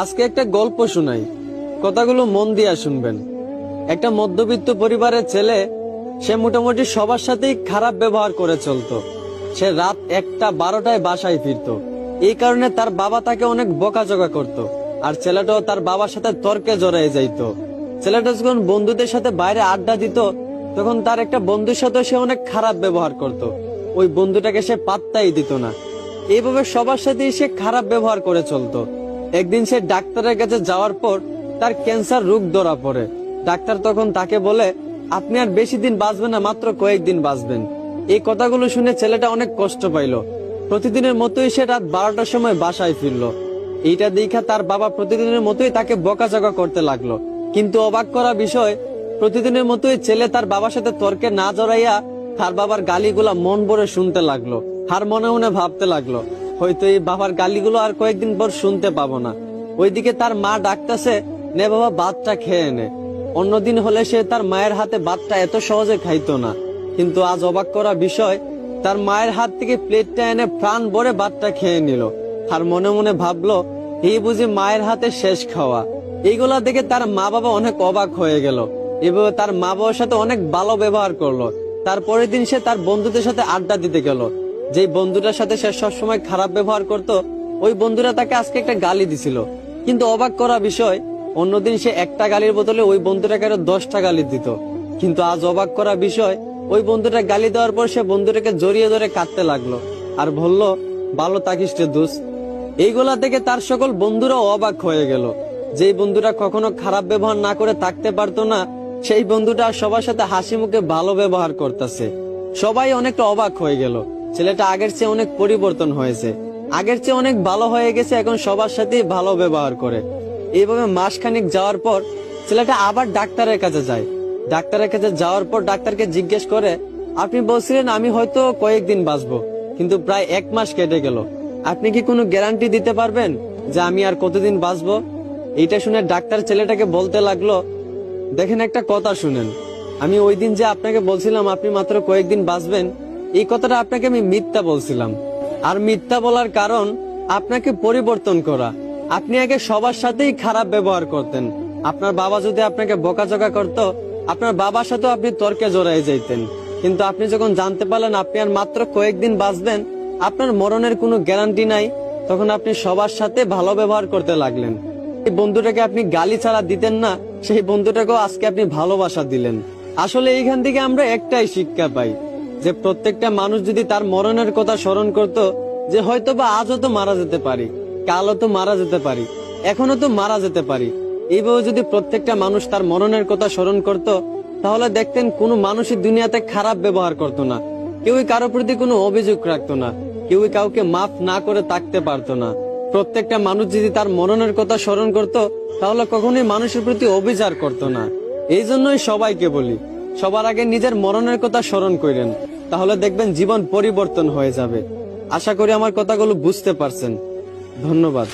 আজকে একটা গল্প শোনাই, কথাগুলো মন দিয়া শুনবেন। একটা মধ্যবিত্ত পরিবারের ছেলে, সে মোটামুটি সবার সাথেই খারাপ ব্যবহার করে চলতো। সে রাত 1টা 12টায় বাসায় ফিরতো। এই কারণে তার বাবা তাকে অনেক বকাঝকা করত। আর ছেলেটাও তার বাবার সাথে তর্কে জড়িয়ে যাইতো। ছেলেটা যখন বন্ধুদের সাথে বাইরে আড্ডা দিত, তখন তার একটা বন্ধুর সাথে সে অনেক খারাপ ব্যবহার করত। ওই বন্ধুটাকে সে পাত্তাই দিত না। এইভাবে সবার সাথেই সে খারাপ ব্যবহার করে চলতো। একদিন সে ডাক্তারের কাছে যাওয়ার পর তার ক্যান্সার রোগ ধরা পড়ে। ডাক্তার তখন তাকে বলে, আপনি আর বেশি দিন বাঁচবেন না, মাত্র কয়েকদিন বাঁচবেন। এই কথাগুলো শুনে ছেলেটা অনেক কষ্ট পাইল। প্রতিদিনের মতোই সে রাত 12টার সময় বাসায় ফিরল। এইটা দেখা তার বাবা প্রতিদিনের মতোই তাকে বকাঝকা করতে লাগলো। কিন্তু অবাক করা বিষয়, প্রতিদিনের মতোই ছেলে তার বাবার সাথে তর্কে না জড়াইয়া তার বাবার গালিগুলা মন ভরে শুনতে লাগলো। আর মনে মনে ভাবতে লাগলো, হয়তো এই বাবার গালিগুলো আর কয়েকদিন পর শুনতে পাবো না। ওইদিকে তার মা ডাকতেছে, নে বাবা ভাতটা খেয়ে নে। অন্যদিন হলে সে তার মায়ের হাতে ভাতটা এত সহজে খাইতো না। কিন্তু আজ অবাক করা বিষয়, তার মায়ের হাত থেকে প্লেটটা এনে প্রাণ ভরে ভাতটা খেয়ে নিল। আর মনে মনে ভাবলো, এই বুঝি মায়ের হাতে শেষ খাওয়া। এইগুলা দেখে তার মা বাবা অনেক অবাক হয়ে গেল। এভাবে তার মা বাবার সাথে অনেক ভালো ব্যবহার করলো। তারপরের দিন সে তার বন্ধুদের সাথে আড্ডা দিতে গেল। যে বন্ধুটার সাথে সে সবসময় খারাপ ব্যবহার করত, ওই বন্ধুরা তাকে আজকে একটা গালি দিছিল। কিন্তু অবাক করা বিষয়, অন্যদিন সে একটা গালির বদলে ওই বন্ধুটাকে আরো 10টা গালি দিত। কিন্তু আজ অবাক করা বিষয়, ওই বন্ধুটা গালি দেওয়ার পর সে বন্ধুটাকে জড়িয়ে ধরে কাঁদতে লাগলো আর বলল, ভালো থাকিস রে দোস্ত। এইগুলা থেকে তার সকল বন্ধুরা অবাক হয়ে গেল। যেই বন্ধুরা কখনো খারাপ ব্যবহার না করে থাকতে পারতো না, সেই বন্ধুটা সবার সাথে হাসি মুখে ভালো ব্যবহার করতেছে। সবাই অনেকটা অবাক হয়ে গেল। ছেলেটা আগের চেয়ে অনেক পরিবর্তন হয়েছে, আগের চেয়ে অনেক ভালো হয়ে গেছে, এখন সবার সাথেই ভালো ব্যবহার করে। এইভাবে মাসখানিক যাওয়ার পর ছেলেটা আবার ডাক্তারের কাছে যায়। ডাক্তারের কাছে যাওয়ার পর ডাক্তারকে জিজ্ঞেস করে, আপনি বলছিলেন আমি হয়তো কয়েকদিন বাঁচবো, কিন্তু প্রায় 1 মাস কেটে গেল। আপনি কি কোনো গ্যারান্টি দিতে পারবেন যে আমি আর কতদিন বাঁচবো? এইটা শুনে ডাক্তার ছেলেটাকে বলতে লাগলো, দেখেন একটা কথা শুনেন, আমি ওই দিন যে আপনাকে বলছিলাম আপনি মাত্র কয়েকদিন বাঁচবেন, এই কথাটা আপনাকে আমি মিথ্যা বলছিলাম। আর মিথ্যা বলার কারণ আপনাকে পরিবর্তন করা। আপনি আগে সবার সাথেই খারাপ ব্যবহার করতেন। আপনার বাবা যদি আপনাকে বকাঝকা করত, আপনার বাবার সাথেও আপনি তর্কে জড়াই যাইতেন। কিন্তু আপনি যখন জানতে পারলেন আপনি আর মাত্র কয়েকদিন বাঁচবেন, আপনার মরণের কোনো গ্যারান্টি নাই, তখন আপনি সবার সাথে ভালো ব্যবহার করতে লাগলেন। এই বন্ধুটাকে আপনি গালি ছাড়া দিতেন না, সেই বন্ধুটাকেও আজকে আপনি ভালোবাসা দিলেন। আসলে এইখান থেকে আমরা একটাই শিক্ষা পাই, যে প্রত্যেকটা মানুষ যদি তার মরণের কথা স্মরণ করত, যে হয়তো বা আজও তো মারা যেতে পারি, কালও তো মারা যেতে পারি, এখনো তো মারা যেতে পারি, এইভাবে যদি প্রত্যেকটা মানুষ তার মরণের কথা স্মরণ করত, তাহলে দেখতেন কোনো মানুষই দুনিয়াতে খারাপ ব্যবহার করত না, কেউই কারোর প্রতি কোনো অভিযোগ রাখতো না, কেউই কাউকে মাফ না করে থাকতে পারতো না। প্রত্যেকটা মানুষ যদি তার মরণের কথা স্মরণ করত, তাহলে কখনোই মানুষের প্রতি অবিচার করতো না। এই জন্যই সবাইকে বলি, সবার আগে নিজের মরণের কথা স্মরণ করেন, তাহলে দেখবেন জীবন পরিবর্তন হয়ে যাবে। আশা করি আমার কথাগুলো বুঝতে পারছেন। ধন্যবাদ।